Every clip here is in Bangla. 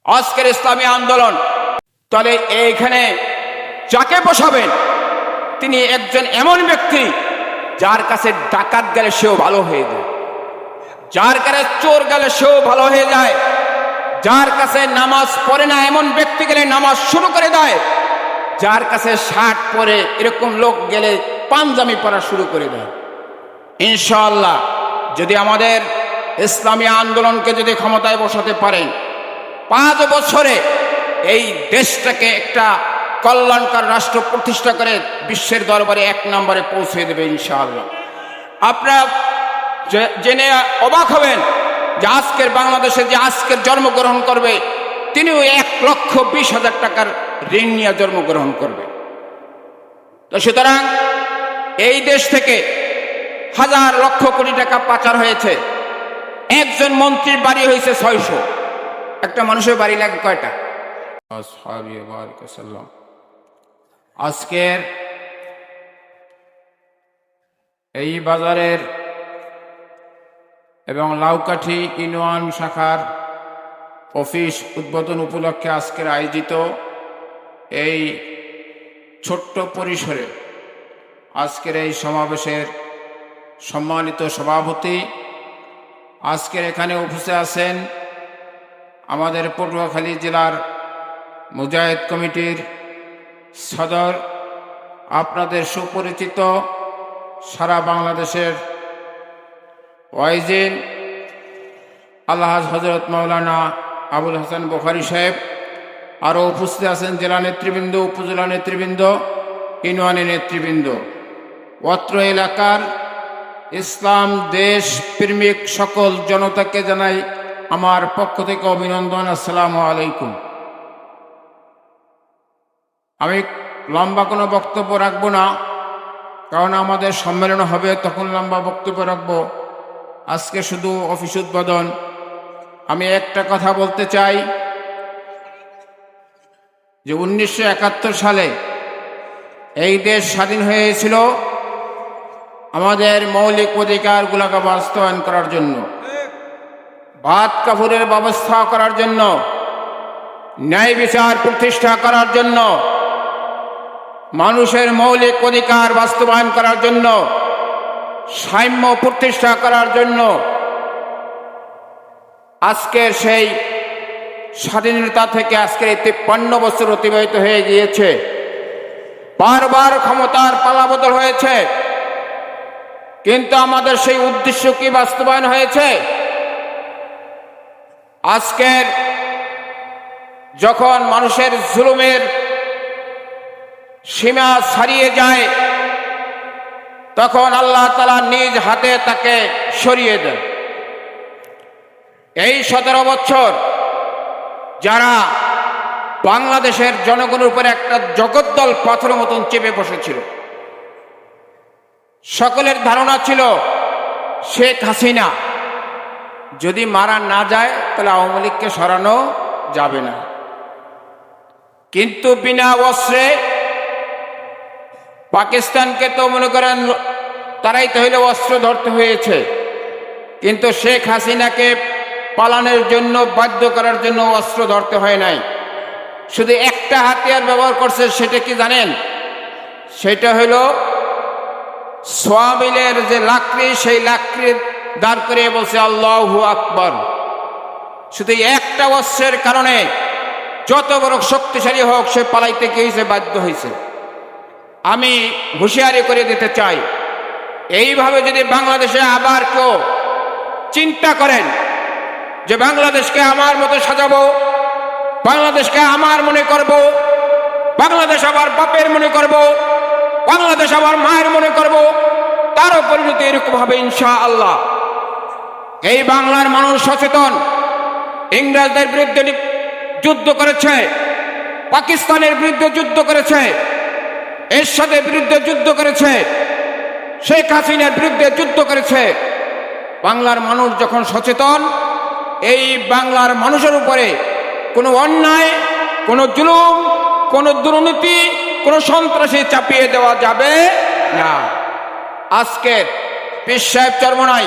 আজকের ইসলামী আন্দোলন। তাহলে এইখানে যাকে বসাবেন তিনি একজন এমন ব্যক্তি যার কাছে ডাকাত গেলে সেও ভালো হয়ে যায়, যার কাছে চোর গেলে সেও ভালো হয়ে যায়, যার কাছে নামাজ পড়ে না এমন ব্যক্তি গেলে নামাজ শুরু করে দেয়, যার কাছে শার্ট পরে এরকম লোক গেলে পাঞ্জাবি পরা শুরু করে দেয়। ইনশাআল্লাহ যদি আমাদের ইসলামী আন্দোলনকে যদি ক্ষমতায় বসাতে পারেন 5 বছরে এই দেশটাকে একটা কল্যাণকর রাষ্ট্র প্রতিষ্ঠা করে বিশ্বের দরবারে 1 নম্বরে পৌঁছে দেবে ইনশাআল্লাহ। আপনারা জেনে অবাক হবেন যে আজকের বাংলাদেশে যে আজকের জন্মগ্রহণ করবে তিনিও 1,20,000 টাকার ঋণ নিয়ে জন্মগ্রহণ করবে। তো সুতরাং এই দেশ থেকে হাজার লক্ষ কোটি টাকা পাচার হয়েছে। একজন মন্ত্রীর বাড়ি হয়েছে 600। একটা মানুষের বাড়ি লাগে কয়টা? আজকের এই বাজারের এবং লাউকাঠি ইউনিয়ন শাখার অফিস উদ্বোধন উপলক্ষে আজকের আয়োজিত এই ছোট্ট পরিসরে আজকের এই সমাবেশের সম্মানিত সভাপতি, আজকের এখানে উপস্থিত আছেন আমাদের পটুয়াখালী জেলার মুজাহিদ কমিটির সদর, আপনাদের সুপরিচিত সারা বাংলাদেশের ওয়াইজিন আলহাজ হযরত মাওলানা আবুল হাসান বুখারী সাহেব, আরও উপস্থিত আছেন জেলা নেতৃবৃন্দ, উপজেলা নেতৃবৃন্দ, ইউনিয়নের নেতৃবৃন্দ, অত্র এলাকার ইসলাম দেশ প্রেমিক সকল জনতাকে জানাই আমার পক্ষ থেকে অভিনন্দন। আসসালামু আলাইকুম। আমি লম্বা কোনো বক্তব্য রাখবো না, কারণ আমাদের সম্মেলন হবে তখন লম্বা বক্তব্য রাখবো। আজকে শুধু অফিস উদ্বোধন। আমি একটা কথা বলতে চাই যে 1971 সালে এই দেশ স্বাধীন হয়েছিল আমাদের মৌলিক অধিকারগুলোকে বাস্তবায়ন করার জন্য, ভাত কাপড়ের ব্যবস্থা করার জন্য, ন্যায় বিচার প্রতিষ্ঠা করার জন্য, মানুষের মৌলিক অধিকার বাস্তবায়ন করার জন্য, সাম্য প্রতিষ্ঠা করার জন্য। আজকের সেই স্বাধীনতা থেকে আজকের 53 বছর অতিবাহিত হয়ে গিয়েছে। বারবার ক্ষমতার পালাবদল হয়েছে, কিন্তু আমাদের সেই উদ্দেশ্য কি বাস্তবায়ন হয়েছে? আজকের যখন মানুষের জুলুমের সীমা ছাড়িয়ে যায় তখন আল্লাহ তাআলা নিজ হাতে তাকে সরিয়ে দেন। এই 17 বছর যারা বাংলাদেশের জনগণের উপরে একটা জগদ্দল পাথরের মতন চেপে বসেছিল, সকলের ধারণা ছিল শেখ হাসিনা যদি মারা না যায় তাহলে আওয়ামী লীগকে সরানো যাবে না। কিন্তু বিনা অস্ত্রে পাকিস্তানকে তো মনে করেন তারাই তো হইলে অস্ত্র ধরতে হয়েছে, কিন্তু শেখ হাসিনাকে পালানোর জন্য বাধ্য করার জন্য অস্ত্র ধরতে হয় নাই। শুধু একটা হাতিয়ার ব্যবহার করছে, সেটা কি জানেন? সেটা হইল সোয়াবিলের যে লাকড়ি, সেই লাকড়ি দাঁড় করে বলছে আল্লাহু আকবার। শুধু একটা অস্ত্রের কারণে যত বড় শক্তিশালী হোক সে পালাইতে গিয়েছে, বাধ্য হয়েছে। আমি হুঁশিয়ারি করে দিতে চাই, এইভাবে যদি বাংলাদেশে আবার কেউ চিন্তা করেন যে বাংলাদেশকে আমার মতো সাজাবো, বাংলাদেশকে আমার মনে করব, বাংলাদেশ আবার বাপের মনে করব, বাংলাদেশ আবার মায়ের মনে করব, তারও পরিণতি এরকম হবে ইনশাআল্লাহ। এই বাংলার মানুষ সচেতন। ইংরেজদের বিরুদ্ধে যুদ্ধ করেছে, পাকিস্তানের বিরুদ্ধে যুদ্ধ করেছে, এরশাদের বিরুদ্ধে যুদ্ধ করেছে, শেখ হাসিনার বিরুদ্ধে যুদ্ধ করেছে। বাংলার মানুষ যখন সচেতন, এই বাংলার মানুষের উপরে কোনো অন্যায়, কোনো জুলুম, কোনো দুর্নীতি, কোনো সন্ত্রাসী চাপিয়ে দেওয়া যাবে না। আজকে পীর সাহেব চরমনাই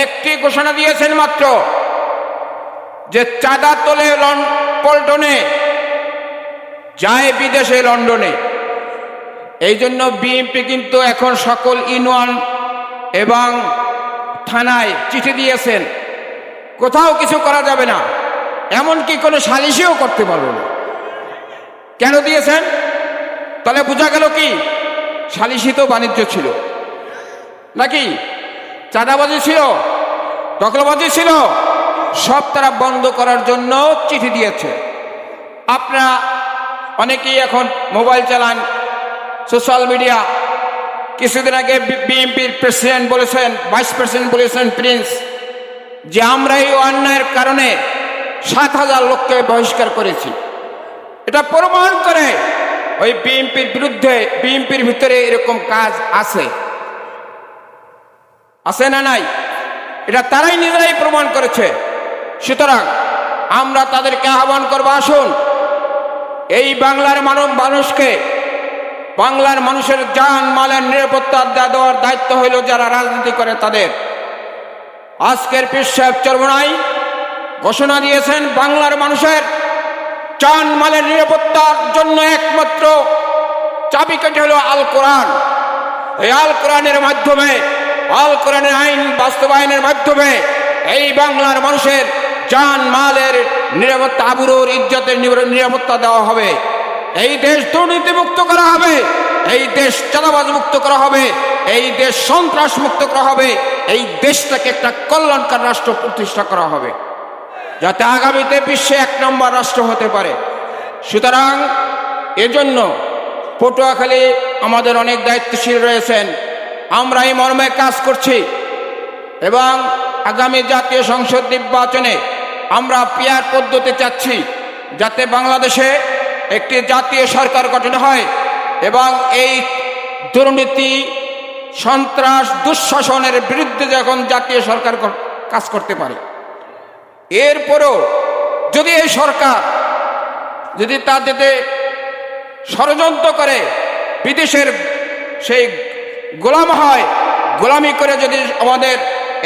একটি ঘোষণা দিয়েছেন মাত্র যে চাঁদা তোলে পল্টনে, যায় বিদেশে লন্ডনে। এই জন্য বিএনপি কিন্তু এখন সকল ইউনিয়ন এবং থানায় চিঠি দিয়েছেন, কোথাও কিছু করা যাবে না, এমনকি কোনো সালিশিও করতে পারবো না। কেন দিয়েছেন? তাহলে বোঝা গেল কি সালিশি তো বাণিজ্য ছিল নাকি, চাঁদাবাজি ছিল, দখলবাজি ছিল, সব তারা বন্ধ করার জন্য চিঠি দিয়েছে। আপনারা অনেকেই এখন মোবাইল চালান, সোশ্যাল মিডিয়া। কিছুদিন আগে বিএনপির প্রেসিডেন্ট বলেছেন, ভাইস প্রেসিডেন্ট বলেছেন প্রিন্স, যে আমরা এই অন্যায়ের কারণে 7,000 লোককে বহিষ্কার করেছি। এটা প্রমাণ করে ওই বিএনপির বিরুদ্ধে, বিএনপির ভিতরে এরকম কাজ আছে, আছে না নাই? এটা তারাই নিজেরাই প্রমাণ করেছে। সুতরাং আমরা তাদেরকে আহ্বান করবো, আসুন এই বাংলার মানুষকে, বাংলার মানুষের জান মালের নিরাপত্তা দেওয়ার দায়িত্ব হইল যারা রাজনীতি করে তাদের। আজকের পীর সাহেব চরমোনাই ঘোষণা দিয়েছেন, বাংলার মানুষের জান মালের নিরাপত্তার জন্য একমাত্র চাবিকাঠি হলো আল কোরআন। এই আল কোরআনের মাধ্যমে, আল কোরআনের আইন বাস্তবায়নের মাধ্যমে এই বাংলার মানুষের জান মালের নিরাপত্তা, আবরুর ইজ্জতের নিরাপত্তা দেওয়া হবে। এই দেশ দুর্নীতি মুক্ত করা হবে, এই দেশ চাঁদাবাজ মুক্ত করা হবে, এই দেশ সন্ত্রাস মুক্ত করা হবে, এই দেশটাকে একটা কল্যাণকর রাষ্ট্র প্রতিষ্ঠা করা হবে, যাতে আগামীতে বিশ্বে 1 নম্বর রাষ্ট্র হতে পারে। সুতরাং এজন্য পটুয়াখালী আমাদের অনেক দায়িত্বশীল রয়েছেন, আমরা এই মর্মে কাজ করছি এবং আগামী জাতীয় সংসদ নির্বাচনে আমরা পিয়ার পদ্ধতি চাচ্ছি, যাতে বাংলাদেশে একটি জাতীয় সরকার গঠন হয় এবং এই দুর্নীতি, সন্ত্রাস, দুঃশাসনের বিরুদ্ধে যখন জাতীয় সরকার কাজ করতে পারে। এরপরও যদি এই সরকার যদি তাদেরকে ষড়যন্ত্র করে বিদেশের সেই গোলাম হয়, গোলামি করে যদি আমাদের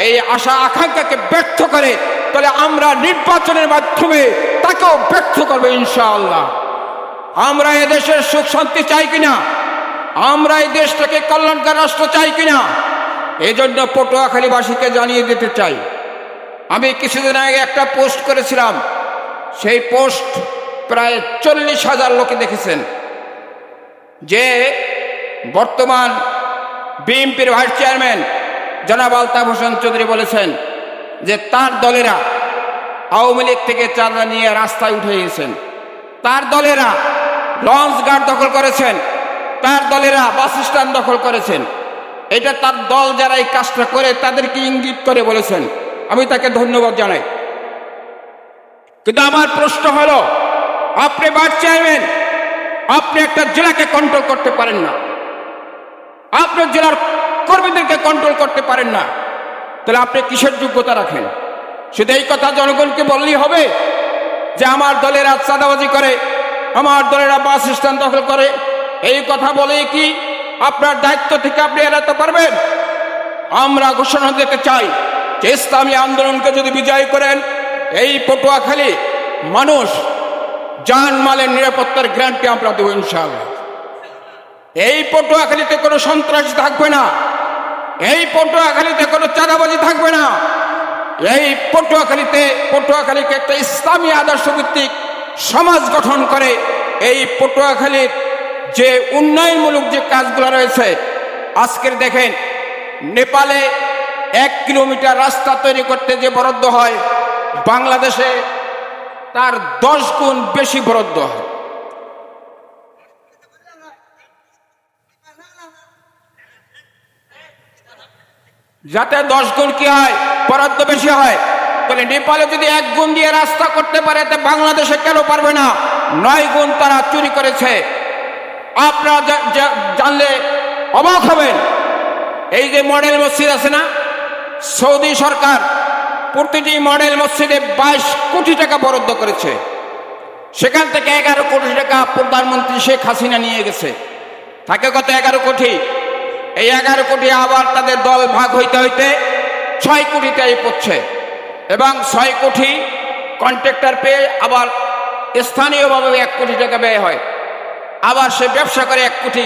এই আশা আকাঙ্ক্ষাকে ব্যর্থ করে, তাহলে আমরা নির্বাচনের মাধ্যমে তাকেও ব্যর্থ করবো ইনশাআল্লাহ। আমরা এদেশের সুখ শান্তি চাই কিনা, আমরা এই দেশটাকে কল্যাণকর রাষ্ট্র চাই কিনা, এই জন্য পটুয়াখালীবাসীকে জানিয়ে দিতে চাই। আমি কিছুদিন আগে একটা পোস্ট করেছিলাম, সেই পোস্ট প্রায় 40,000 লোকে দেখেছেন, যে বর্তমান বিএনপির ভাইস চেয়ারম্যান জনাব আলতাফ হোসেন চৌধুরী বলেছেন যে তার দলেরা আওয়ামী লীগ থেকে চাঁদা নিয়ে রাস্তায় উঠে গেছেন, তার দলেরা লঞ্চ ঘাট দখল করেছেন, তার দলেরা বাস স্ট্যান্ড দখল করেছেন। এটা তার দল যারা এই কাজটা করে তাদেরকে ইঙ্গিত করে বলেছেন, আমি তাকে ধন্যবাদ জানাই। কিন্তু আমার প্রশ্ন হলো, আপনি ভাইস চেয়ারম্যান, আপনি একটা জেলাকে কন্ট্রোল করতে পারেন না, আপনার জেলার কর্মীদেরকে কন্ট্রোল করতে পারেন না, তাহলে আপনি কিসের যোগ্যতা রাখেন? শুধু এই কথা জনগণকে বললেই হবে যে আমার দলেরা চাঁদাবাজি করে, আমার দলেরা বাস স্ট্যান্ড দখল করে? এই কথা বলেই কি আপনার দায়িত্ব থেকে আপনি এড়াতে পারবেন? আমরা ঘোষণা দিতে চাই যে ইসলামী আন্দোলনকে যদি বিজয় করেন, এই পটুয়াখালী মানুষ জান মালের নিরাপত্তার গ্যারান্টি আমরা দেব ইনশাআল্লাহ। এই পটুয়াখালীতে কোনো সন্ত্রাস থাকবে না, এই পটুয়াখালীতে কোনো চাঁদাবাজি থাকবে না, এই পটুয়াখালীকে একটা ইসলামী আদর্শ ভিত্তিক সমাজ গঠন করে এই পটুয়াখালীর যে উন্নয়নমূলক যে কাজগুলো রয়েছে, আজকের দেখেন নেপালে 1 কিলোমিটার রাস্তা তৈরি করতে যে বরাদ্দ হয়, বাংলাদেশে তার 10 গুণ বেশি বরাদ্দ হয়। যাতে 10 গুণ কি হয়, বরাদ্দ বেশি হয়, তাহলে নেপালে যদি 1 গুণ দিয়ে রাস্তা করতে পারে, তা বাংলাদেশে কেন পারবে না? 9 গুণ তারা চুরি করেছে। আপনারা জানলে অবাক হবেন, এই যে মডেল মসজিদ আছে না, সৌদি সরকার প্রতিটি মডেল মসজিদে 22 কোটি টাকা বরাদ্দ করেছে, সেখান থেকে 11 কোটি টাকা প্রধানমন্ত্রী শেখ হাসিনা নিয়ে গেছে, থাকে কত 11 কোটি। এই 11 কোটি আবার তাদের দল ভাগ হইতে হইতে 6 কোটিতেই পড়ছে, এবং 6 কোটি কন্ট্রাক্টর পেয়ে আবার স্থানীয়ভাবে 1 কোটি টাকা ব্যয় হয়, আবার সে ব্যবসা করে 1 কোটি,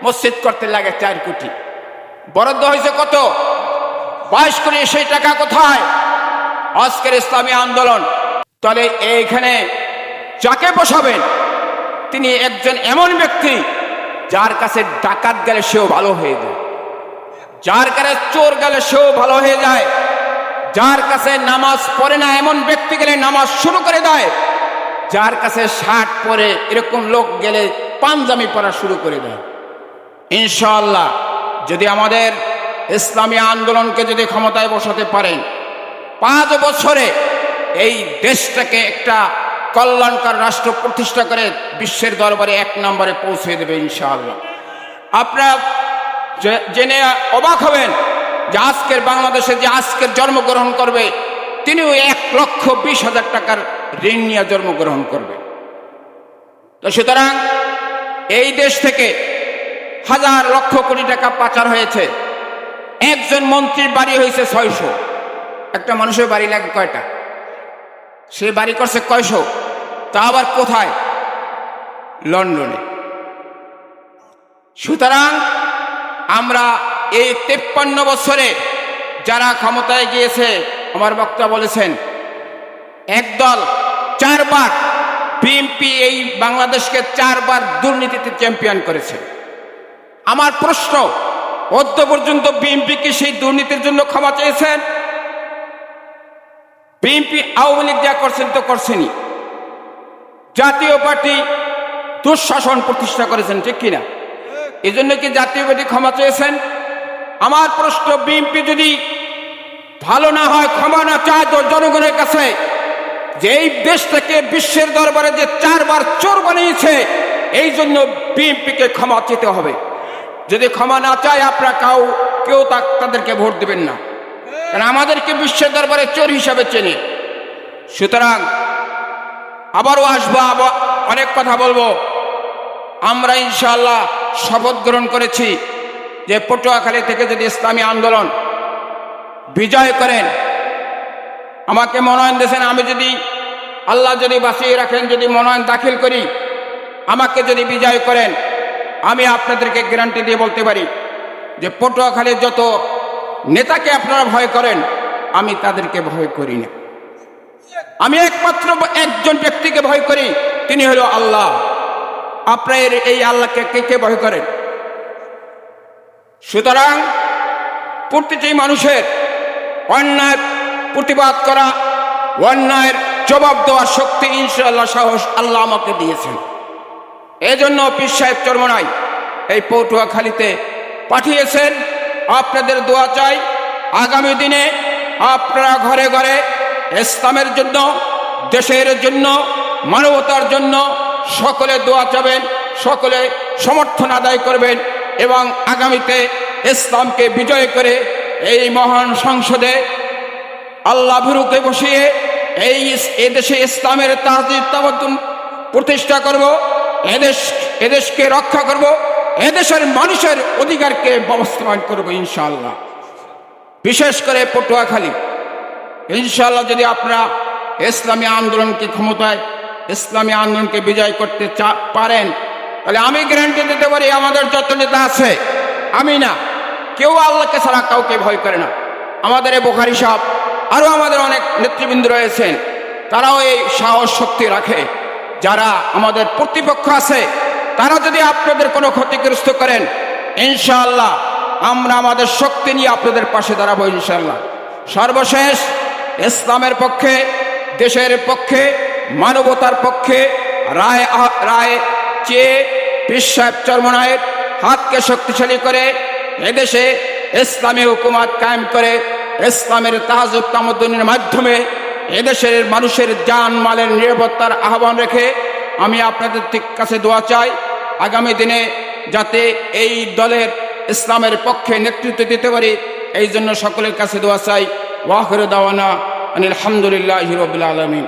মসজিদ করতে লাগে 4 কোটি, বরাদ্দ হয়েছে কত? 22 কোটি। সেই টাকা কোথায়? আজকের ইসলামী আন্দোলন। তাহলে এইখানে যাকে বসাবেন তিনি একজন এমন ব্যক্তি যার কাছে ডাকাত গেলে সেও ভালো হয়ে যায়, যার কাছে চোর গেলে সেও ভালো হয়ে যায়, যার কাছে নামাজ পড়ে না এমন ব্যক্তি গেলে নামাজ শুরু করে দেয়, যার কাছে শার্ট পরে এরকম লোক গেলে পাঞ্জাবি পরা শুরু করে দেয়। ইনশাআল্লাহ যদি আমাদের ইসলামী আন্দোলনকে যদি ক্ষমতায় বসাতে পারেন, 5 বছরে এই দেশটাকে একটা কল্যাণকর রাষ্ট্র প্রতিষ্ঠা করে বিশ্বের দরবারে 1 নম্বরে পৌঁছে দেবে ইনশাআল্লাহ। আপনারা জেনে অবাক হবেন যে আজকের বাংলাদেশে যে আজকের জন্মগ্রহণ করবে তিনিও 1,20,000 টাকার ঋণ নিয়ে জন্মগ্রহণ করবে। তো সুতরাং এই দেশ থেকে হাজার লক্ষ কোটি টাকা পাচার হয়েছে। একজন মন্ত্রীর বাড়ি হয়েছে 600। একটা মানুষের বাড়ি লাগে কয়টা? সে বাড়ি করছে কয়শো, তা আবার কোথায়? লন্ডনে। সুতরাং আমরা এই 53 বছরে যারা ক্ষমতায় গিয়েছে, আমার বক্তা বলেছেন একদল 4 বার, বিএনপি এই বাংলাদেশকে 4 বার দুর্নীতিতে চ্যাম্পিয়ন করেছে। আমার প্রশ্ন, অদ্য পর্যন্ত বিএনপি কি সেই দুর্নীতির জন্য ক্ষমা চেয়েছেন? বিএনপি আওয়ামী লীগ যা করছেন তো করছেনই, জাতীয় পার্টি দুঃশাসন প্রতিষ্ঠা করেছেন, ঠিক কিনা? এই জন্য কি জাতীয় পার্টি ক্ষমা চেয়েছেন? আমার প্রশ্ন, বিএনপি যদি ভালো না হয়, ক্ষমা না চায় তো জনগণের কাছে যে এই দেশটাকে বিশ্বের দরবারে যে 4 বার চোর বানিয়েছে, এই জন্য বিএনপিকে ক্ষমা চেতে হবে। যদি ক্ষমা না চায় আপনারা কেউ তাদেরকে ভোট দেবেন না, কারণ আমাদেরকে বিশ্বের দরবারে চোর হিসাবে চেনে। সুতরাং আবারও আসবো, অনেক কথা বলবো। আমরা ইনশাআল্লাহ শপথ গ্রহণ করেছি যে পটুয়াখালী থেকে যদি ইসলামী আন্দোলন বিজয় করেন, আমাকে মনোনয়ন দিয়েছেন, আমি যদি আল্লাহ যদি বাঁচিয়ে রাখেন, যদি মনোনয়ন দাখিল করি, আমাকে যদি বিজয় করেন, আমি আপনাদেরকে গ্যারান্টি দিয়ে বলতে পারি যে পটুয়াখালীর যত নেতাকে আপনারা ভয় করেন, আমি তাদেরকে ভয় করি না। আমি একমাত্র একজন ব্যক্তিকে ভয় করি, তিনি হলো আল্লাহ। আপনার এই আল্লাহকে কে কে ভয় করেন? সুতরাং প্রতিটি মানুষের অন্যায় প্রতিবাদ করা, অন্যায়ের জবাব দেওয়ার শক্তি ইনশাআল্লাহ, সাহস আল্লাহ আমাকে দিয়েছেন। এজন্য পীর সাহেব চরমনাই এই পটুয়াখালীতে পাঠিয়েছেন। আপনাদের দোয়া চাই, আগামী দিনে আপনারা ঘরে ঘরে ইসলামের জন্য, দেশের জন্য, মানবতার জন্য সকলে দোয়া চাবেন, সকলে সমর্থন আদায় করবেন এবং আগামীতে ইসলামকে বিজয় করে এই মহান সংসদে আল্লাহ ভীরুকে বসিয়ে এদেশে ইসলামের তাহজিদ তামাদ্দুন প্রতিষ্ঠা করব, এদেশকে রক্ষা করব, এদেশের মানুষের অধিকারকে বাস্তবায়ন করব ইনশাআল্লাহ। বিশেষ করে পটুয়াখালী ইনশাআল্লাহ যদি আপনারা ইসলামী আন্দোলনকে ক্ষমতায়, ইসলামী আন্দোলনকে বিজয় করতে পারেন, তাহলে আমি গ্যারান্টি দিতে পারি আমাদের যত নেতা আছে, আমি না, কেউ আল্লাহকে ছাড়া কাউকে ভয় করে না। আমাদের এই বুখারী সাহেব, আরও আমাদের অনেক নেতৃবৃন্দ রয়েছেন, তারাও এই সাহস শক্তি রাখে। যারা আমাদের প্রতিপক্ষ আছে, তারা যদি আপনাদের কোনো ক্ষতিগ্রস্ত করেন, ইনশাআল্লাহ আমরা আমাদের শক্তি নিয়ে আপনাদের পাশে দাঁড়াবো ইনশাআল্লাহ। সর্বশেষ ইসলামের পক্ষে, দেশের পক্ষে, মানবতার পক্ষে রায় চেয়ে পীর সাহেব চরমনাইয়ের হাতকে শক্তিশালী করে এদেশে ইসলামী হুকুমত কায়েম করে ইসলামের তাহজিদ তামাদ্দুনের মাধ্যমে এদেশের মানুষের জান মালের নিরাপত্তার আহ্বান রেখে আমি আপনাদের কাছে দোয়া চাই, আগামী দিনে যাতে এই দলের ইসলামের পক্ষে নেতৃত্ব দিতে পারি, এই জন্য সকলের কাছে দোয়া চাই। ওয়া আখিরু দাওয়ানা আনিল হামদুলিল্লাহি রাব্বিল আলামিন।